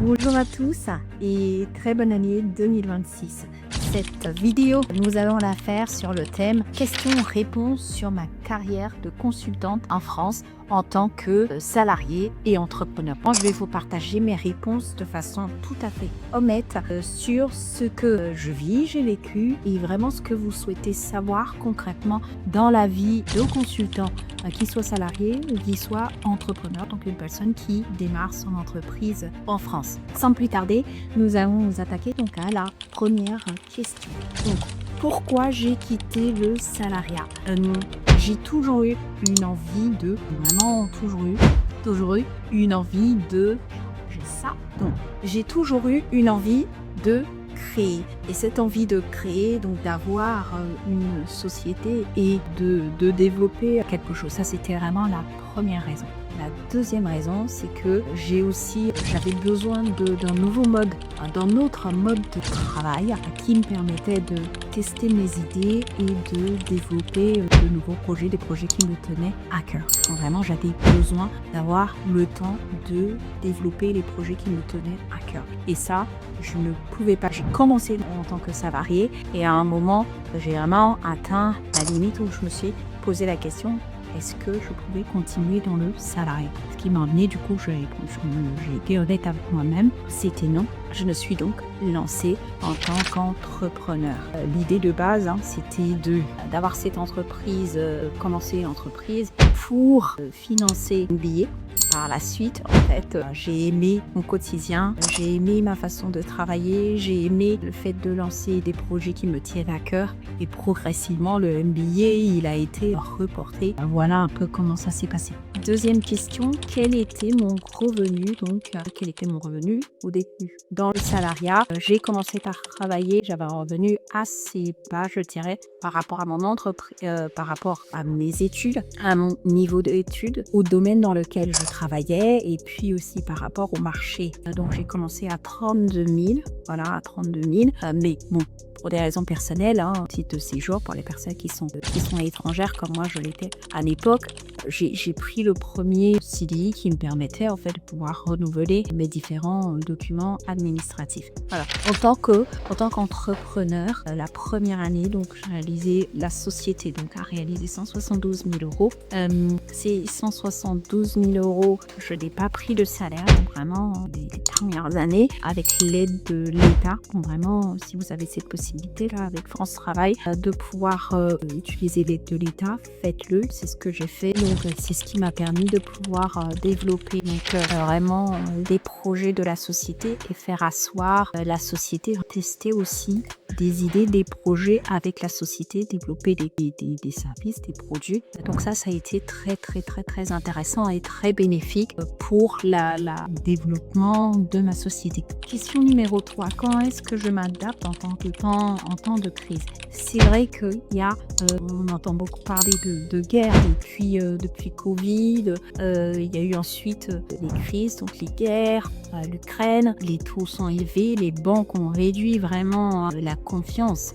Bonjour à tous et très bonne année 2026. Cette vidéo, nous allons la faire sur le thème questions-réponses sur ma carrière de consultante en France en tant que salarié et entrepreneur. Moi, je vais vous partager mes réponses de façon tout à fait honnête sur ce que je vis, j'ai vécu et vraiment ce que vous souhaitez savoir concrètement dans la vie de consultant, qu'il soit salarié ou qu'il soit entrepreneur, donc une personne qui démarre son entreprise en France. Sans plus tarder, nous allons nous attaquer donc à la première question. Donc, pourquoi j'ai quitté le salariat? J'ai toujours eu une envie de, vraiment toujours eu une envie de, j'ai ça. Donc, j'ai toujours eu une envie de créer. Et cette envie de créer, donc d'avoir une société et de développer quelque chose, ça c'était vraiment la première raison. La deuxième raison, c'est que j'avais besoin d'un nouveau mode, d'un autre mode de travail qui me permettait de tester mes idées et de développer de nouveaux projets, des projets qui me tenaient à cœur. Donc vraiment, j'avais besoin d'avoir le temps de développer les projets qui me tenaient à cœur. Et ça, je ne pouvais pas. J'ai commencé en tant que salarié et à un moment, j'ai vraiment atteint la limite où je me suis posé la question: est-ce que je pouvais continuer dans le salariat? Ce qui m'a amené, du coup, j'ai été honnête avec moi-même, c'était non. Je me suis donc lancée en tant qu'entrepreneur. L'idée de base, c'était d'avoir cette entreprise, commencer l'entreprise pour financer un billet. Par la suite, en fait, j'ai aimé mon quotidien, j'ai aimé ma façon de travailler, j'ai aimé le fait de lancer des projets qui me tiennent à cœur et progressivement, le MBA, il a été reporté. Voilà un peu comment ça s'est passé. Deuxième question, quel était mon revenu au début? Dans le salariat, j'ai commencé par travailler, j'avais un revenu assez bas, je dirais, par rapport à mon entreprise, par rapport à mes études, à mon niveau d'études, au domaine dans lequel je travaillais et puis aussi par rapport au marché. Donc j'ai commencé à 32 000, voilà, à 32 000, mais bon, pour des raisons personnelles, titre de séjour pour les personnes qui sont étrangères comme moi je l'étais à l'époque, j'ai pris le premier CDI qui me permettait en fait de pouvoir renouveler mes différents documents administratifs. Voilà. En tant qu'entrepreneur, la première année, donc j'ai réalisé, la société donc a réalisé 172 000 euros. Ces 172 000 euros, je n'ai pas pris de salaire, donc vraiment des premières années avec l'aide de l'État. Donc vraiment, si vous avez cette possibilité là avec France Travail de pouvoir utiliser l'aide de l'État, faites-le. C'est ce que j'ai fait. Donc c'est ce qui m'a permis de pouvoir développer vraiment des projets de la société et faire asseoir la société, tester aussi des idées, des projets avec la société, développer des services, des produits. Donc ça a été très très très très intéressant et très bénéfique pour le développement de ma société. Question numéro 3, quand est-ce que je m'adapte en temps de crise? C'est vrai qu'il y a, on entend beaucoup parler de guerre depuis Covid, il y a eu ensuite les crises, donc les guerres, l'Ukraine, les taux sont élevés, les banques ont réduit vraiment la confiance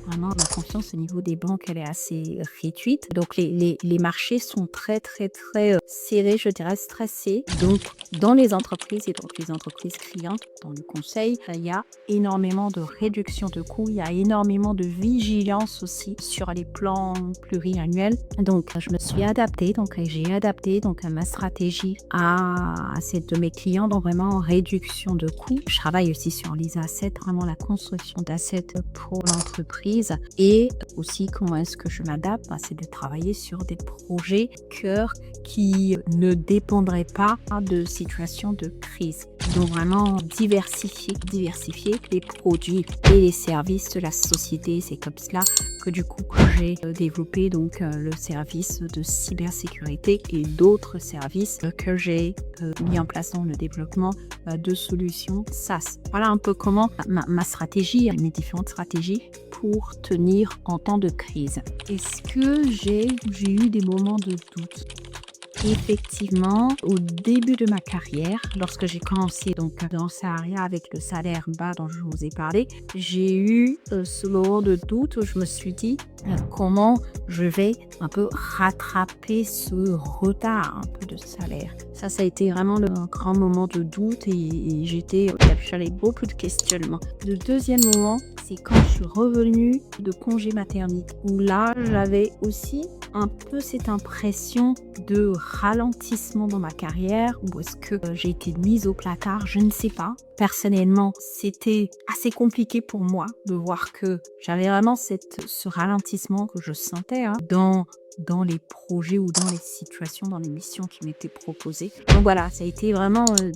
au niveau des banques, elle est assez réduite. Donc les marchés sont très très très serrés, je dirais stressés. Donc dans les entreprises et donc les entreprises clientes, dans le conseil, il y a énormément de réduction de coûts, il y a énormément de vigilance aussi sur les plans pluriannuels. Donc je me suis adaptée, j'ai adapté ma stratégie à celle de mes clients, donc vraiment réduction de coûts. Je travaille aussi sur les assets, vraiment la construction d'assets pour l'entreprise. Et aussi, comment est-ce que je m'adapte? C'est de travailler sur des projets cœur qui ne dépendraient pas de situations de crise. Donc vraiment diversifier les produits et les services de la société. C'est comme cela que du coup j'ai développé donc le service de cybersécurité et d'autres services que j'ai mis en place dans le développement de solutions SaaS. Voilà un peu comment ma stratégie, mes différentes stratégies pour tenir en temps de crise. Est-ce que j'ai eu des moments de doute? Effectivement, au début de ma carrière, lorsque j'ai commencé donc dans le salariat avec le salaire bas dont je vous ai parlé, j'ai eu ce moment de doute où je me suis dit comment je vais un peu rattraper ce retard un peu de salaire. Ça a été vraiment un grand moment de doute et j'avais beaucoup de questionnements. Le deuxième moment, c'est quand je suis revenue de congé maternité, où là, j'avais aussi un peu cette impression de ralentissement dans ma carrière, ou est-ce que j'ai été mise au placard, je ne sais pas. Personnellement, c'était assez compliqué pour moi de voir que j'avais vraiment ce ralentissement que je sentais dans les projets ou dans les situations, dans les missions qui m'étaient proposées. Donc voilà, ça a été vraiment les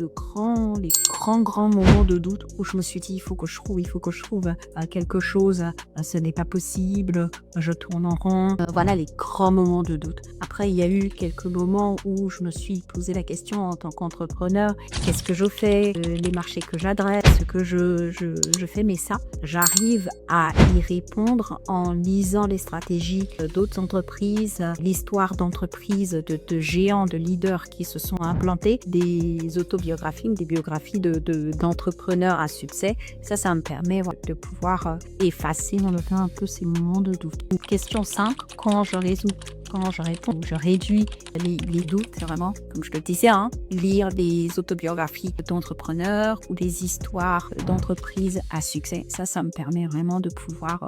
grands moments de doute où je me suis dit, il faut que je trouve quelque chose, ce n'est pas possible, je tourne en rond. Voilà les grands moments de doute. Après, il y a eu quelques moments où je me suis posé la question en tant qu'entrepreneur, qu'est-ce que je fais, les marchés que j'adresse, ce que je fais, mais ça, j'arrive à y répondre en lisant les stratégies d'autres entreprises, l'histoire d'entreprises, de géants, de leaders qui se sont implantés, des autobiographies, des biographies d'entrepreneurs à succès. Ça me permet de pouvoir effacer dans le temps un peu ces moments de doute. Une question simple, comment je résous, comment je réponds, je réduis les doutes, c'est vraiment, comme je le disais, lire des autobiographies d'entrepreneurs ou des histoires d'entreprises à succès. Ça me permet vraiment de pouvoir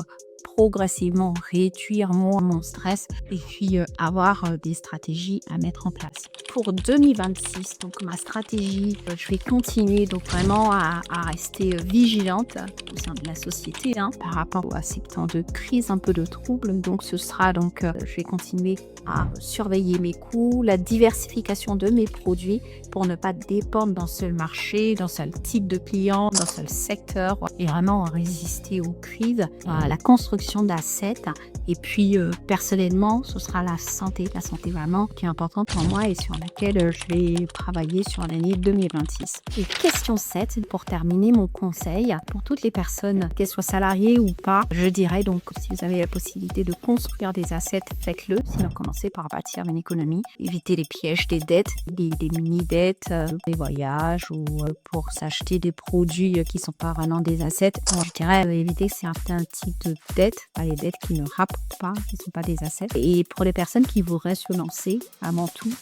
progressivement réduire mon stress et puis avoir des stratégies à mettre en place. Pour 2026, donc ma stratégie, je vais continuer donc vraiment à rester vigilante au sein de la société par rapport à ces temps de crise, un peu de trouble. Donc ce sera donc, je vais continuer à surveiller mes coûts, la diversification de mes produits pour ne pas dépendre d'un seul marché, d'un seul type de client, d'un seul secteur et vraiment résister aux crises, la construction d'assets et puis personnellement ce sera la santé vraiment qui est importante pour moi et sur laquelle je vais travailler sur l'année 2026. Et question 7, pour terminer mon conseil pour toutes les personnes, qu'elles soient salariées ou pas, je dirais donc si vous avez la possibilité de construire des assets, faites-le, sinon commencez par bâtir une économie, évitez les pièges des dettes, des mini-dettes, des voyages ou pour s'acheter des produits qui ne sont pas vraiment des assets. Alors, je dirais éviter certains types de dettes, pas les dettes qui ne rapportent pas, qui ne sont pas des assets. Et pour les personnes qui voudraient se lancer, avant tout,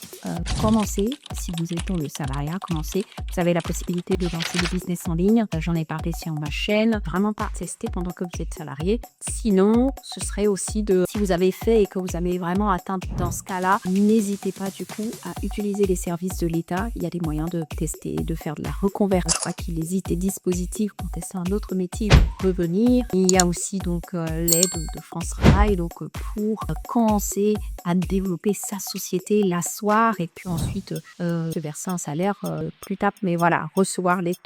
commencez, si vous êtes dans le salariat, commencez. Vous avez la possibilité de lancer des business en ligne. J'en ai parlé sur ma chaîne. Vraiment pas tester pendant que vous êtes salarié. Sinon, ce serait aussi si vous avez fait et que vous avez vraiment atteint dans ce cas-là, n'hésitez pas du coup à utiliser les services de l'État. Il y a des moyens de tester, de faire de la reconversion. Je crois qu'il existe des dispositifs pour tester un autre métier pour revenir. Il y a aussi donc l'aide de France Travail donc pour commencer à développer sa société, l'asseoir et puis ensuite se verser un salaire plus tard. Mais voilà, recevoir l'aide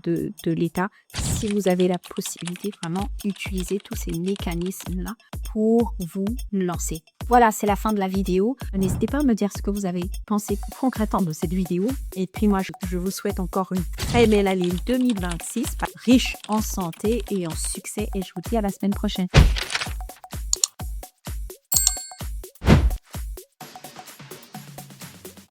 de l'État. Si vous avez la possibilité, vraiment utiliser tous ces mécanismes-là pour vous lancer. Voilà, c'est la fin de la vidéo. N'hésitez pas à me dire ce que vous avez pensé concrètement de cette vidéo. Et puis moi, je vous souhaite encore une très belle année 2026, riche en santé et en succès. Et je vous dis à la semaine prochaine.